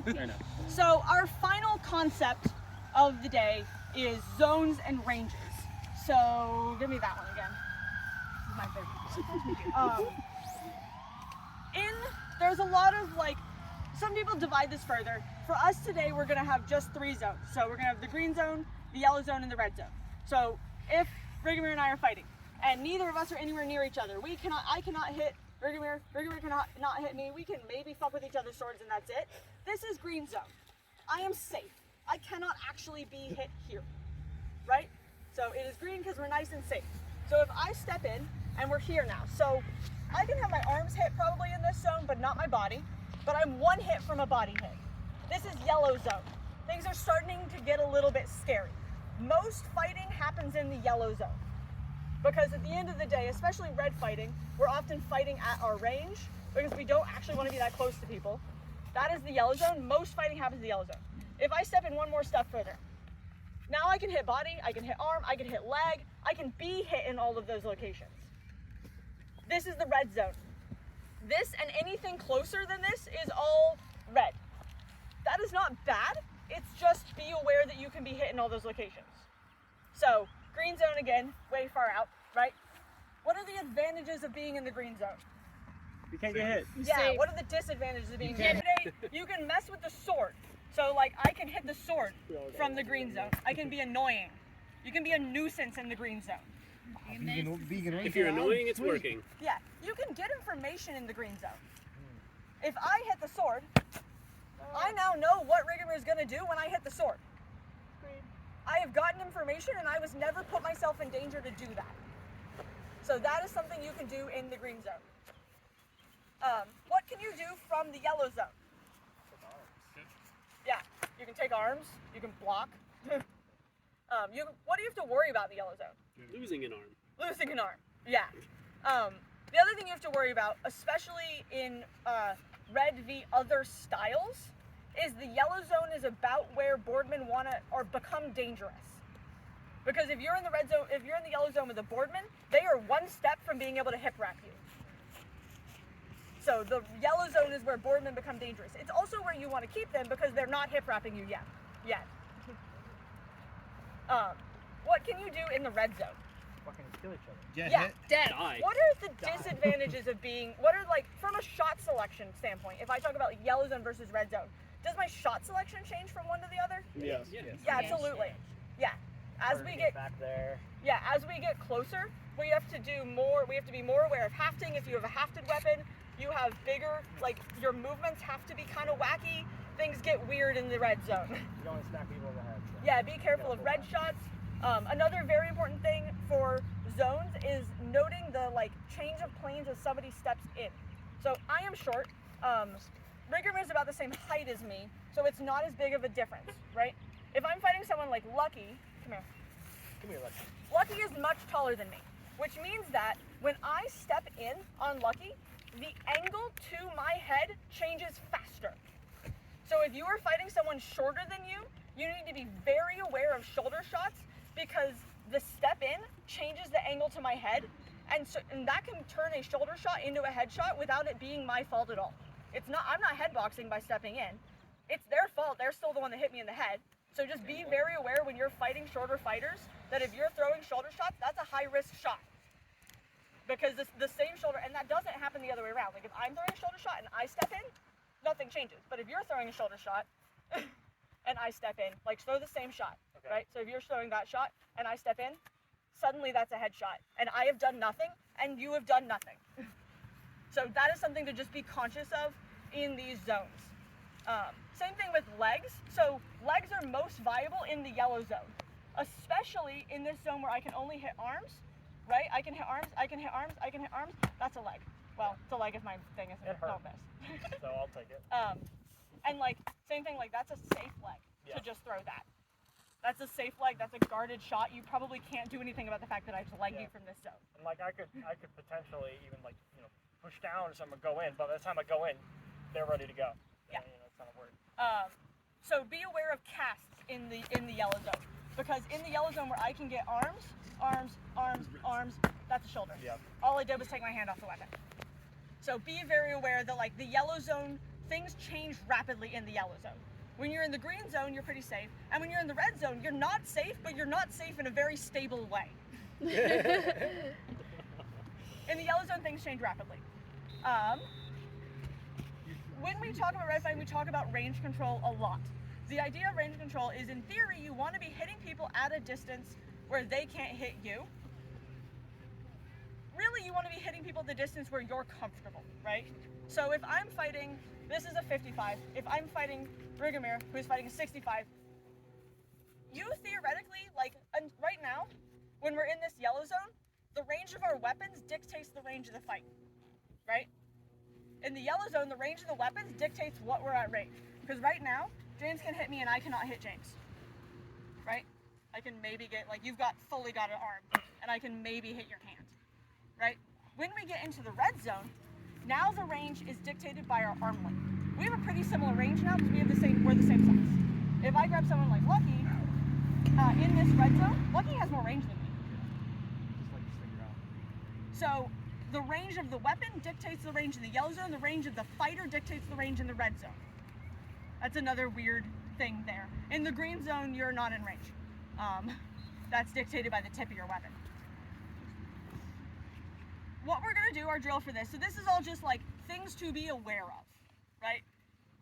Okay. So our final concept of the day is zones and ranges. So give me that one again. This is my favorite. There's a lot of some people divide this further. For us today, we're gonna have just 3 zones. So we're gonna have the green zone, the yellow zone, and the red zone. So if Rigomir and I are fighting, and neither of us are anywhere near each other, I cannot hit Rigomir, Rigomir cannot not hit me, we can maybe fuck with each other's swords and that's it. This is green zone. I am safe. I cannot actually be hit here, right? So it is green because we're nice and safe. So if I step in, and we're here now, so I can have my arms hit probably in this zone, but not my body, but I'm one hit from a body hit. This is yellow zone. Things are starting to get a little bit scary. Most fighting happens in the yellow zone, because at the end of the day, especially red fighting, we're often fighting at our range, because we don't actually want to be that close to people. That is the yellow zone. Most fighting happens in the yellow zone. If I step in one more step further, now I can hit body, I can hit arm, I can hit leg, I can be hit in all of those locations. This is the red zone. This and anything closer than this is all red. That is not bad. It's just be aware that you can be hit in all those locations. So green zone again, way far out, right? What are the advantages of being in the green zone? You can't get hit. Yeah, Safe. what are the disadvantages of being hit? You can mess with the sword. So like I can hit the sword from the green zone. I can be annoying. You can be a nuisance in the green zone. If you're annoying, it's working. Yeah, you can get information in the green zone. If I hit the sword, I now know what Rigor is going to do when I hit the sword. I have gotten information and I was never put myself in danger to do that. So that is something you can do in the green zone. What can you do from the yellow zone? Yeah, you can take arms, you can block. What do you have to worry about in the yellow zone? Losing an arm. Losing an arm, yeah. The other thing you have to worry about, especially in red v other styles, is the yellow zone is about where boardmen want to or become dangerous. Because if you're in the red zone, if you're in the yellow zone with a boardman, they are one step from being able to hip wrap you. So the yellow zone is where boardmen become dangerous. It's also where you want to keep them because they're not hip wrapping you yet. What can you do in the red zone? Fucking kill each other. Yeah. Dead. Die. What are the disadvantages of being, what are like, from a shot selection standpoint, if I talk about yellow zone versus red zone, does my shot selection change from one to the other? Yes. Yeah, absolutely. Yeah. As we get back there. Yeah, as we get closer, we have to do more, we have to be more aware of hafting. If you have a hafted weapon, you have bigger, like your movements have to be kind of wacky. Things get weird in the red zone. You don't want to smack people in the head. So. Yeah, be careful of red shots. Another very important thing for zones is noting the like change of planes as somebody steps in. So I am short. Rigor is about the same height as me, so it's not as big of a difference, right? If I'm fighting someone like Lucky, come here. Come here, Lucky. Lucky is much taller than me, which means that when I step in on Lucky, the angle to my head changes faster. So if you are fighting someone shorter than you, you need to be very aware of shoulder shots because the step in changes the angle to my head, and that can turn a shoulder shot into a headshot without it being my fault at all. I'm not headboxing by stepping in. It's their fault. They're still the one that hit me in the head. So just be very aware when you're fighting shorter fighters that if you're throwing shoulder shots, that's a high risk shot. Because the same shoulder, and that doesn't happen the other way around. Like if I'm throwing a shoulder shot and I step in, nothing changes. But if you're throwing a shoulder shot and I step in, like throw the same shot, right? So if you're throwing that shot and I step in, suddenly that's a headshot. And I have done nothing and you have done nothing. So that is something to just be conscious of in these zones. Same thing with legs. So legs are most viable in the yellow zone, especially in this zone where I can only hit arms, right? I can hit arms, I can hit arms, I can hit arms. That's a leg. Well, it's a leg if my thing isn't, don't miss. So I'll take it. And like, same thing, like that's a safe leg to just throw that. That's a safe leg, that's a guarded shot. You probably can't do anything about the fact that I just legged you from this zone. And like I could potentially even like, push down or something, go in, but by the time I go in, they're ready to go. Yeah. It's not a word. So be aware of casts in the yellow zone. Because in the yellow zone where I can get arms, that's a shoulder. Yep. All I did was take my hand off the weapon. So be very aware that like the yellow zone, things change rapidly in the yellow zone. When you're in the green zone, you're pretty safe. And when you're in the red zone, you're not safe, but you're not safe in a very stable way. In the yellow zone, things change rapidly. When we talk about red fighting, we talk about range control a lot. The idea of range control is, in theory, you want to be hitting people at a distance where they can't hit you. Really, you want to be hitting people at the distance where you're comfortable, right? So if I'm fighting, this is a 55. If I'm fighting Rigomir, who's fighting a 65, of our weapons dictates the range of the fight, right? In the yellow zone, the range of the weapons dictates what we're at range. Because right now, James can hit me and I cannot hit James, right? I can maybe get, like, you've fully got an arm, and I can maybe hit your hand, right? When we get into the red zone, now the range is dictated by our arm length. We have a pretty similar range now because we're the same size. If I grab someone like Lucky, in this red zone, Lucky has more range than me. Just like to figure out. So the range of the weapon dictates the range in the yellow zone, the range of the fighter dictates the range in the red zone. That's another weird thing there. In the green zone, you're not in range. That's dictated by the tip of your weapon. What we're gonna do, our drill for this, so this is all just like things to be aware of, right?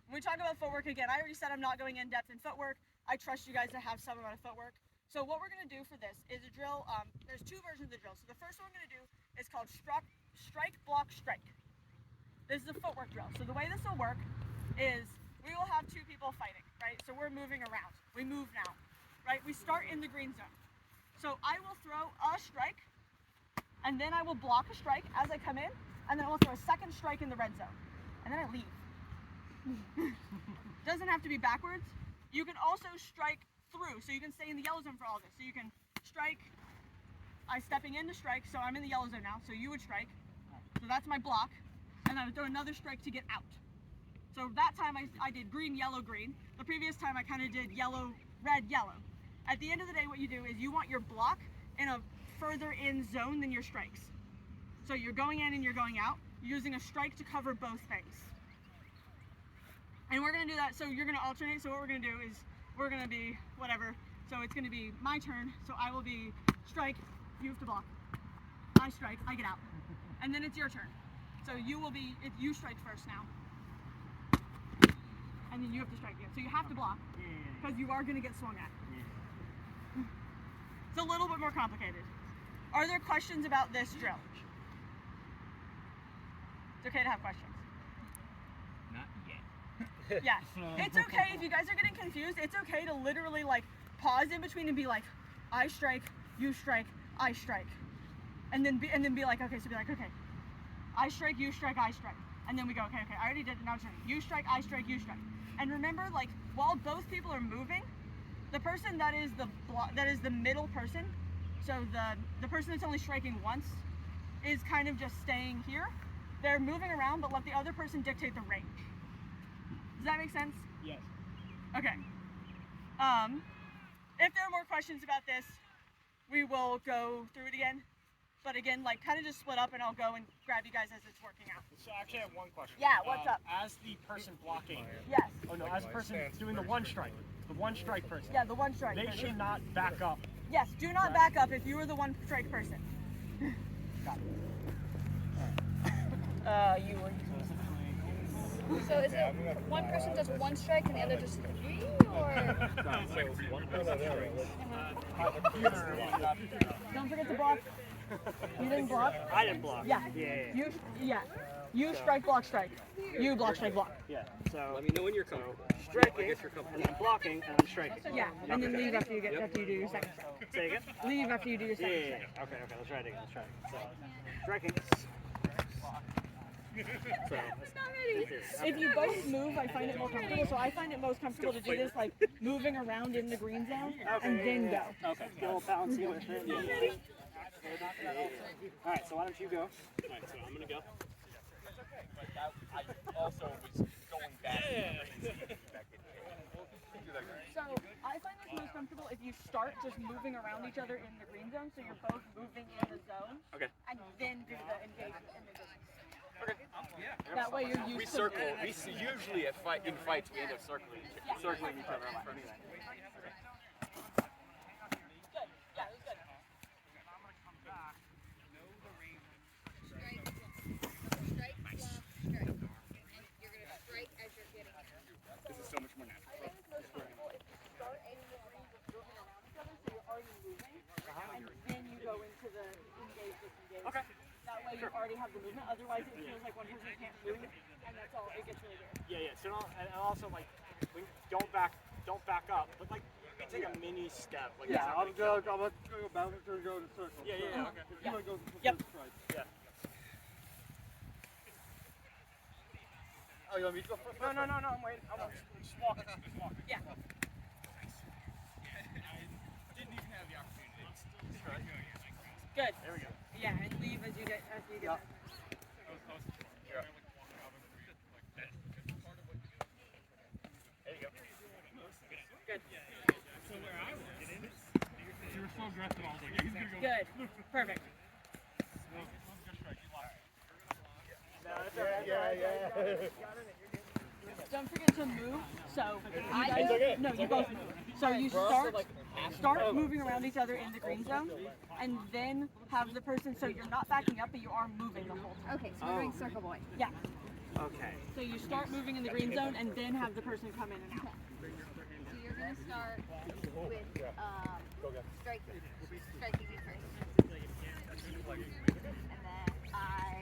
When we talk about footwork, again, I already said I'm not going in depth in footwork. I trust you guys to have some amount of footwork. So what we're gonna do for this is a drill, there's two versions of the drill. So the first one we're gonna do is called strike, block, strike. This is a footwork drill. So the way this will work is we will have two people fighting, right? So we're moving around. We move now, right? We start in the green zone. So I will throw a strike, and then I will block a strike as I come in, and then I will throw a second strike in the red zone, and then I leave. Doesn't have to be backwards. You can also strike through, so you can stay in the yellow zone for all this. So you can strike, I'm stepping in to strike, so I'm in the yellow zone now, so you would strike. So that's my block, and I would throw another strike to get out. So that time I did green, yellow, green. The previous time I kind of did yellow, red, yellow. At the end of the day, what you do is you want your block in a further in zone than your strikes. So you're going in and you're going out, using a strike to cover both things. And we're gonna do that, so you're gonna alternate. So what we're gonna do is we're gonna be whatever. So it's gonna be my turn, so I will be strike, you have to block. I strike, I get out. And then it's your turn. So you will be, if you strike first now. And then you have to strike again. So you have to block, because you are gonna get swung at. It's a little bit more complicated. Are there questions about this drill? It's okay to have questions. Not yet. Yeah, it's okay if you guys are getting confused. It's okay to literally like pause in between and be like, I strike, you strike, I strike, and then be like, okay, so be like, okay, I strike, you strike, I strike, and then we go, okay, I already did it. Now it's turn. You strike, I strike, you strike, and remember, like while both people are moving, the person that is the middle person, so the person that's only striking once, is kind of just staying here. They're moving around, but let the other person dictate the range. Does that make sense? Yes. Okay. If there are more questions about this, we will go through it again. But again, like kind of just split up and I'll go and grab you guys as it's working out. So I actually have one question. Yeah, what's up? As the person blocking. Yes. Oh no, as the person doing the one strike. The one strike person. Yeah, the one strike They person. should not back up. Yes, do not back up if you are the one strike person. Got it. You were. So is it one person does one strike and the other does three, or? Don't forget to block. You didn't block? I didn't block. Yeah. Yeah. You strike, block, strike. You block, strike, block. Yeah. So Let me know when you're comfortable. striking, I guess you're comfortable. and then blocking, and then striking. Yeah, and then leave after you do your second strike. Say again? Leave after you do your second strike. Okay, let's try it again. So, striking. So, If you both move, I find it more comfortable. So I find it most comfortable to do this like moving around in the green zone and then go. okay, get a little balance here. Alright, so why don't you go? Alright, so I'm gonna go. I also was going back. So I find this most comfortable if you start just moving around each other in the green zone, so you're both moving in the zone. Okay. And then do the engagement in the green. Okay. That way you're used We to circle. Usually in fights we end up circling each other around. Good. Yeah, it was good. Strike, block, strike. And you're gonna strike as you're getting it. This is so much more natural. I think it's most comfortable if you start and you're moving around each other, so you're already moving, and then you go into the engage, disengage. Okay. That way you already have the movement. Otherwise, it feels like one person can't move, and that's all. It gets really weird. Yeah. So and also like, don't back up, but like take a mini step. Like Yeah, I'm gonna go bounce and go in a circle. Yeah, okay. You wanna go Yep. strike. Yeah. Oh, you want me to go first? No, I'm waiting. I'm just walking. Yeah. Good. There we go. Yeah, and leave as you get back. There you go. Good. You were so aggressive, I was like, yeah, he's gonna go. Good. Perfect. Don't forget to move. So you guys, no, you both move. So you start moving around each other in the green zone, and then have the person. So you're not backing up, but you are moving the whole time. Okay, so we're doing circle boy. Yeah. Okay. So you start moving in the green zone, and then have the person come in and out. So you're gonna start with striking me first, and then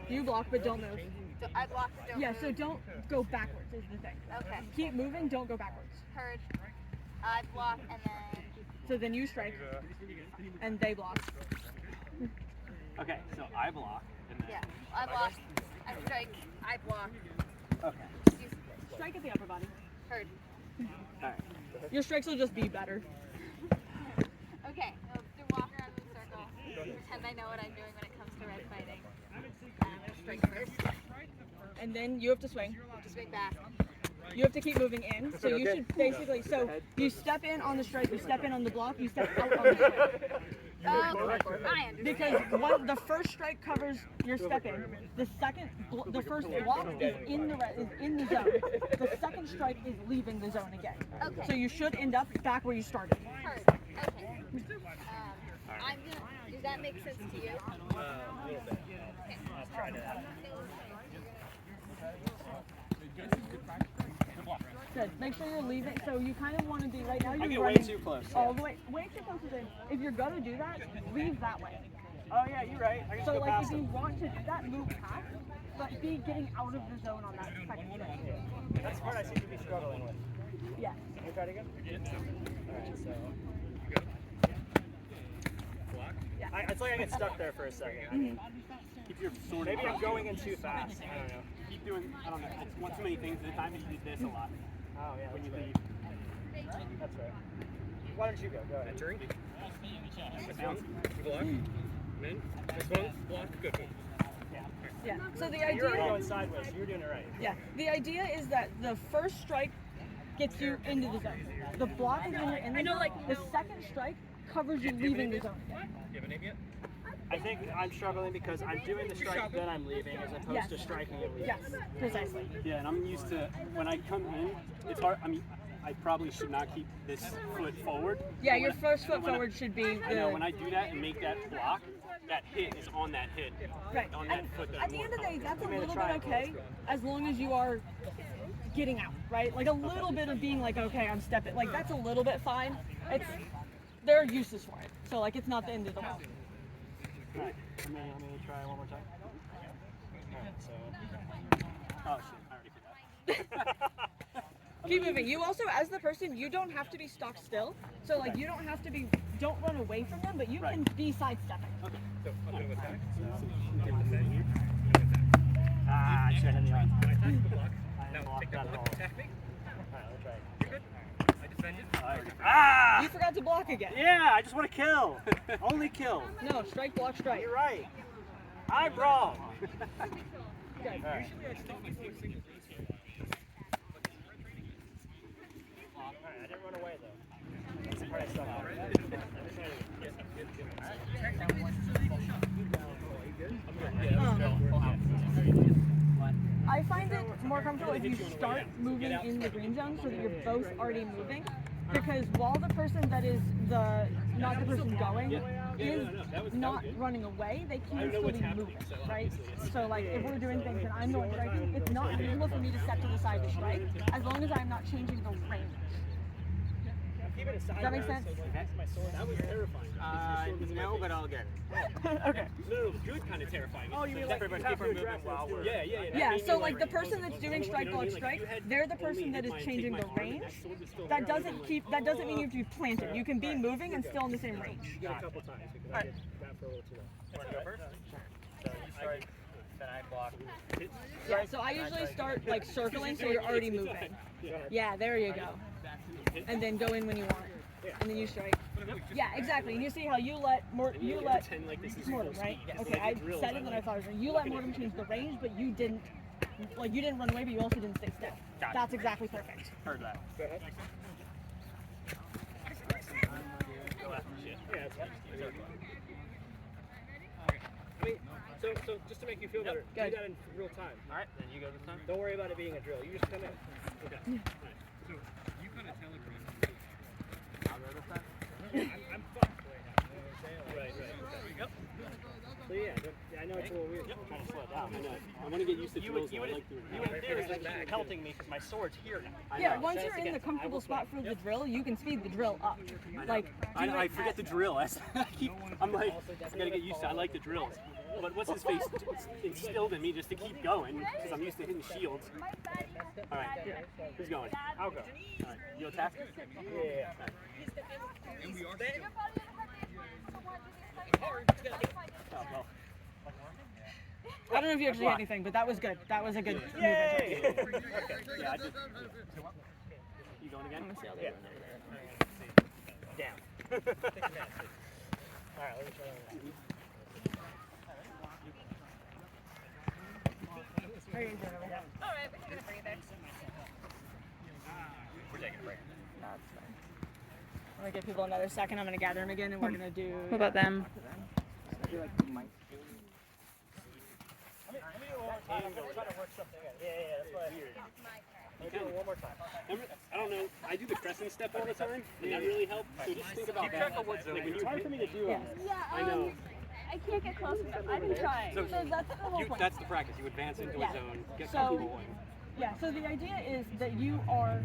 You block, but don't move. So I block but don't Yeah. move. So don't go backwards is the thing. Okay. Keep moving. Don't go backwards. Heard. I block and then. So then you strike, and they block. Okay, so I block. And then Yeah. I block. I strike. I block. Okay. You Strike at the upper body. heard. Alright. Your strikes will just be better. Okay. So to walk around in a circle. Pretend I know what I'm doing when it comes to red fighting. I'm gonna strike first. And then you have to swing. Just swing back. You have to keep moving in. So you should basically, so you step in on the strike, you step in on the block, you step out on the swing. I understand. Because the first strike covers your step in. The the first block is in the zone. The second strike is leaving the zone again. Okay. So you should end up back where you started. Heard. Okay. I'm gonna. Does that make sense to you? A little bit. Okay. Let's try that. Good. Make sure you're leaving. So you kind of want to be right now. You're I get way running too close. all the way too close to the. If you're gonna do that, leave that way. Oh yeah, you're right. I can So go like past if you him. want to do that, move past, but be getting out of the zone on that second strike. That's the part I seem to be struggling with. Yeah. Can we try it again? Alright, so. It's like I get stuck there for a second. Keep your sword. Maybe I'm going in too fast. I don't know. Keep doing. I don't know. It's one too many things at a time, and you do this a lot Oh yeah. when you that's leave. right. That's right. Why don't you go? Go ahead. Entering. Bounce. Block. Then this one. Block. Good. Yeah. So the You're already idea. going sideways. So you're doing it right. Yeah. The idea is that the first strike gets you into the zone. The block is when you're in the zone. The second strike covers you leaving the zone. Do you have a name yet? I think I'm struggling because I'm doing the strike, then I'm leaving, as opposed Yes. to striking and leaving. Yes. Precisely. Yeah, and I'm used to when I come in. It's hard. I mean, I probably should not keep this foot forward. Yeah. But Your when- first foot when I- forward should be I know when the. I do that and make that block, that hit is on that hit. Right. On that And foot that at I'm the end of the day, more that's a made a little bit triangle. okay, as long as you are getting out, right? Like a little bit of being like, okay, I'm stepping. Like that's a little bit fine. It's there are uses for it. So like it's not the end of the world. Alright, let me try one more time. Alright, so. Oh shit! I already forgot. Keep moving. You also, as the person, you don't have to be stock still. So like you don't have to be. Don't run away from them, but you can be sidestepping. So I'm going to attack. Ah, I should have hit the arm. When I attack the block, I now blocked take that that at block, all. attack me. Alright, let's try it. You're good. I defended. Ah! You forgot to block again. Yeah, I just want to kill. Only kill. No, strike, block, strike. You're right. I'm wrong. Good. Alright. I didn't run away though. That's the part I suck at. I find it more comfortable if you start moving in the green zone so that you're both already moving. Because while the person that is not the person going is not running away, they can still be moving, right? So like if we're doing things and I'm going striking, it's not unusual for me to step to the side to strike as long as I'm not changing the range. keep it aside. Does that make sense? My sword. That was terrifying. No, but I'll get it. Okay. No, good kind of terrifying. Oh, you mean like everybody keep moving while we're... Yeah. Yeah, so like the person that's doing strike, block, strike, they're the person that is changing the range. That doesn't mean you have to be planted. You can be moving and still in the same range. A couple times because I did that for a little too long. Want to go first? So you strike, then I block. Yeah, so I usually start like circling so you're already moving. Yeah, there you go. And then go in when you want. And then you strike. Yeah, exactly. And you see how you let Mortem, right? Okay, I said it, then I thought it was you let Mortem change the range, but you didn't run away, but you also didn't stay still. That's exactly perfect. Heard that. Go ahead. Yeah, it's fine. So just to make you feel better, do that in real time. All right, then you go this time. Don't worry about it being a drill. You just come in. Okay. So you kind of telegraph. I'll go this time. I'm fucked right now. You know what I'm saying? Right. Okay. So yeah, I know it's a little weird. I'm trying to slow it down. I know. I want to get used to drills. You in theory be pelting me because my sword's here now. Yeah, once you're in the comfortable spot for the drill, you can speed the drill up. Like I forget the drill. I'm like, I gotta get used to it. I like the drills. But what's his face instilled in me just to keep going because I'm used to hitting shields. All right, who's going? I'll go. All right, you attack? Yeah. And we are Oh, well. I don't know if you actually hit anything, but that was good. That was a good movement. Yay! Okay. Yeah, I just... You going again? I'm gonna see how they run over there. Down. Alright, let me try that. How are you doing over there? Alright, we're taking a breather. We're taking a break. That's fine. I'm gonna give people another second. I'm gonna gather them again, and we're gonna do. What about them? I'm trying to work something out. Yeah, that's what I hear. Let me do it one more time. I don't know, I do the crescent step all the time, and that really helps. So just think about that. Like when it's hard for me to do it. I know. I can't get close enough. I've been trying. So that's the whole point. That's the practice. You advance into a zone, get So- comfortable. Yeah, so the idea is that you are,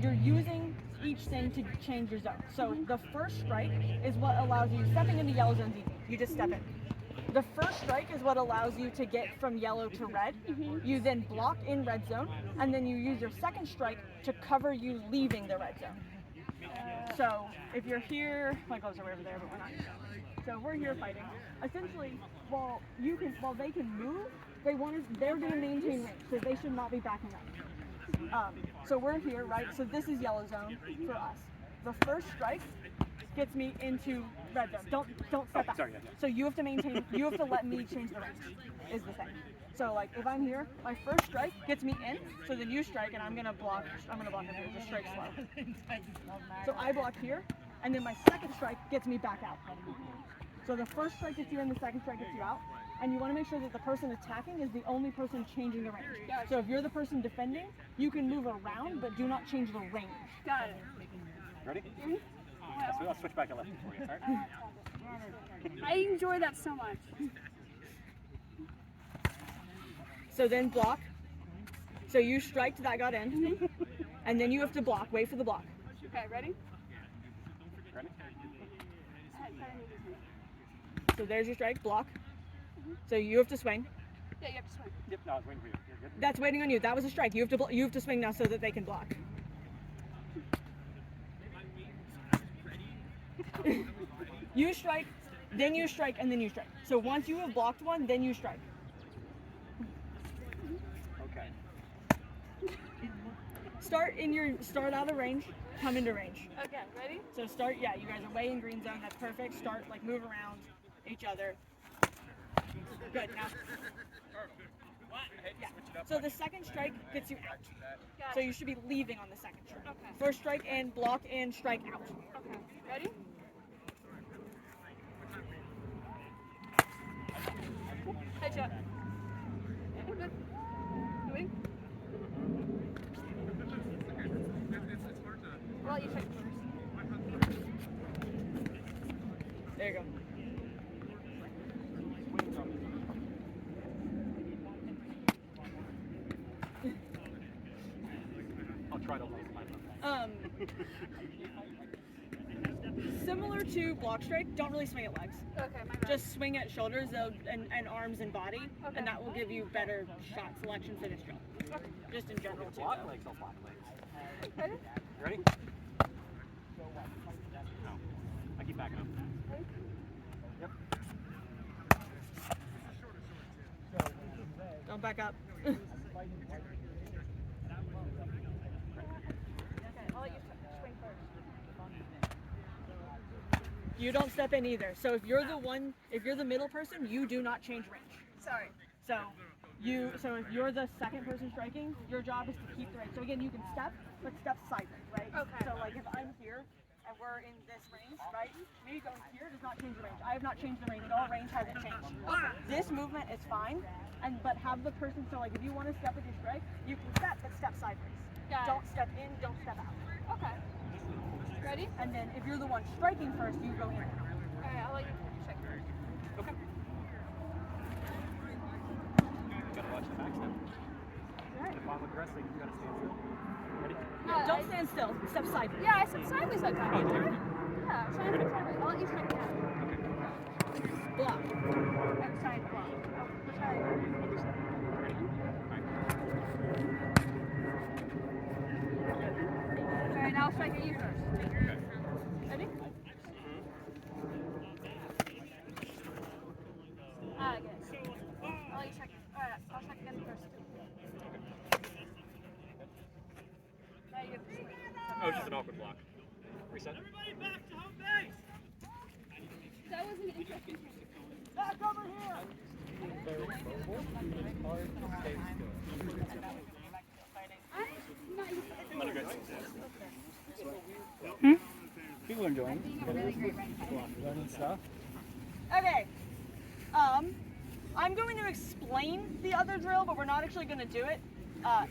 you're using each thing to change your zone. So the first strike is what allows you, stepping into yellow zone's easy. You just step in. The first strike is what allows you to get from yellow to red. You then block in red zone, and then you use your second strike to cover you leaving the red zone. So if you're here, my gloves are way over there, but we're not. So we're here fighting. Essentially, while they can move, they're going to maintain range, so they should not be backing up. So we're here, right? So this is yellow zone for us. The first strike gets me into red zone. Don't step back. Sorry, yeah. So you have to maintain. You have to let me change the range. Is the thing. So like if I'm here, my first strike gets me in. So then you strike, and I'm gonna block. I'm gonna block it here. Just strike slow. So I block here, and then my second strike gets me back out. So the first strike gets you in, the second strike gets you out. And you want to make sure that the person attacking is the only person changing the range. So if you're the person defending, you can move around, but do not change the range. Got it. Ready? I'll switch back to left for you. All right? I enjoy that so much. So then block. So you striked, that got in. And then you have to block. Wait for the block. Okay, ready? Ready? So there's your strike, block. So you have to swing. Yeah, you have to swing. Yep, no, I was waiting for you. You're good. That's waiting on you. That was a strike. You have to swing now so that they can block. You strike, then you strike, and then you strike. So once you have blocked one, then you strike. Okay. Start out of range, come into range. Okay, ready? So you guys are way in green zone, that's perfect. Move around each other. Good, now. Yeah. So the second strike gets you out. So you should be leaving on the second strike. Okay. First strike in, block in, strike out. Okay, ready? Headshot. We're good. Moving. I'll let you check first. There you go. I'll try to lose my similar to block strike, don't really swing at legs. Okay, my bad. Just swing at shoulders and arms and body, Okay. and that will give you better shot selection for this drill. Okay. Just in general too. Block though. legs, I'll block legs. Ready? You ready? No. I keep backing up. Ready? Yep. Don't back up. Okay, I'll let you swing first. You don't step in either. So if you're the middle person, you do not change range. Sorry. So if you're the second person striking, your job is to keep the range. So again, you can step, but step sideways, right? Okay. So like if I'm here and we're in this range, right? Me going here does not change the range. I have not changed the range at all. Range hasn't changed. This movement is fine, but have the person. So like if you want to step with your strike, you can step, but step sideways. Got it. Don't step in. Don't step out. Okay. Ready? And then if you're the one striking first, you go in. Alright, I'll let you check first. Okay. Gotta watch the back step. Right. If I'm aggressing, you gotta stand still. Ready? Don't stand still. Step sideways. Yeah, I said sideways that time. Oh, did you? Yeah, I'm trying to sideways. I'll let you strike now. Block. I'm trying to block. Oh, which side? Alright, now I'll strike at you first. Ready? Ah, good. I'll let you check. Alright, I'll check again first. Now you get the swing. Oh, it's just an awkward block. Reset. That was an interesting thing. Back over here. People are enjoying Being a really great right fighter. learning stuff. Okay. I'm going to explain the other drill, but we're not actually going to do it.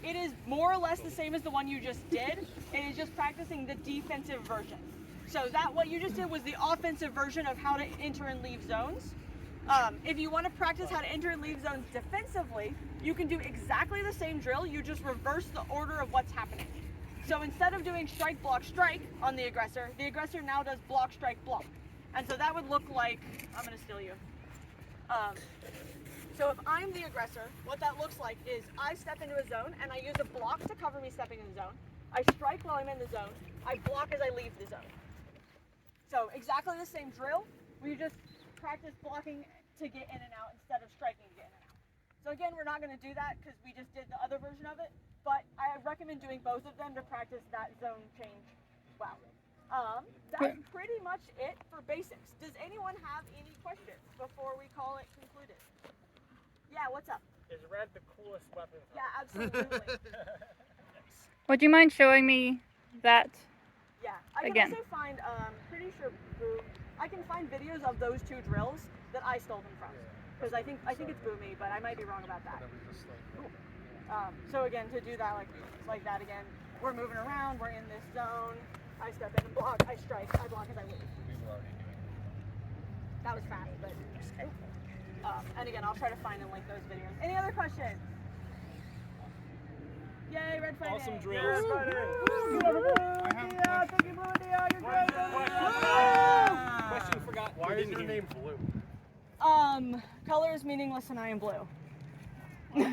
It is more or less the same as the one you just did. It is just practicing the defensive version. So what you just did was the offensive version of how to enter and leave zones. If you want to practice how to enter and leave zones defensively, you can do exactly the same drill. You just reverse the order of what's happening. So instead of doing strike, block, strike on the aggressor now does block, strike, block. And so that would look like, I'm going to steal you. So if I'm the aggressor, what that looks like is I step into a zone and I use a block to cover me stepping in the zone. I strike while I'm in the zone. I block as I leave the zone. So exactly the same drill. We just practice blocking to get in and out instead of striking to get in and out. So again, we're not going to do that because we just did the other version of it. But I recommend doing both of them to practice that zone change well. That's pretty much it for basics. Does anyone have any questions before we call it concluded? Yeah, what's up? Is red the coolest weapon? Yeah, absolutely. Would you mind showing me that? Yeah, I can Again. also find, pretty sure I can find videos of those two drills that I stole them from. Because I think it's Boomy, but I might be wrong about that. So again, to do that like that again, we're moving around, we're in this zone, I step in and block, I strike, I block as I leave. That was fast, but and again, I'll try to find and link those videos. Any other questions? Yay, red fighting! Awesome drills. Red fighting! Thank you, Blue Dia, you're great! Question forgot. Why is your name blue? Color is meaningless and I am blue.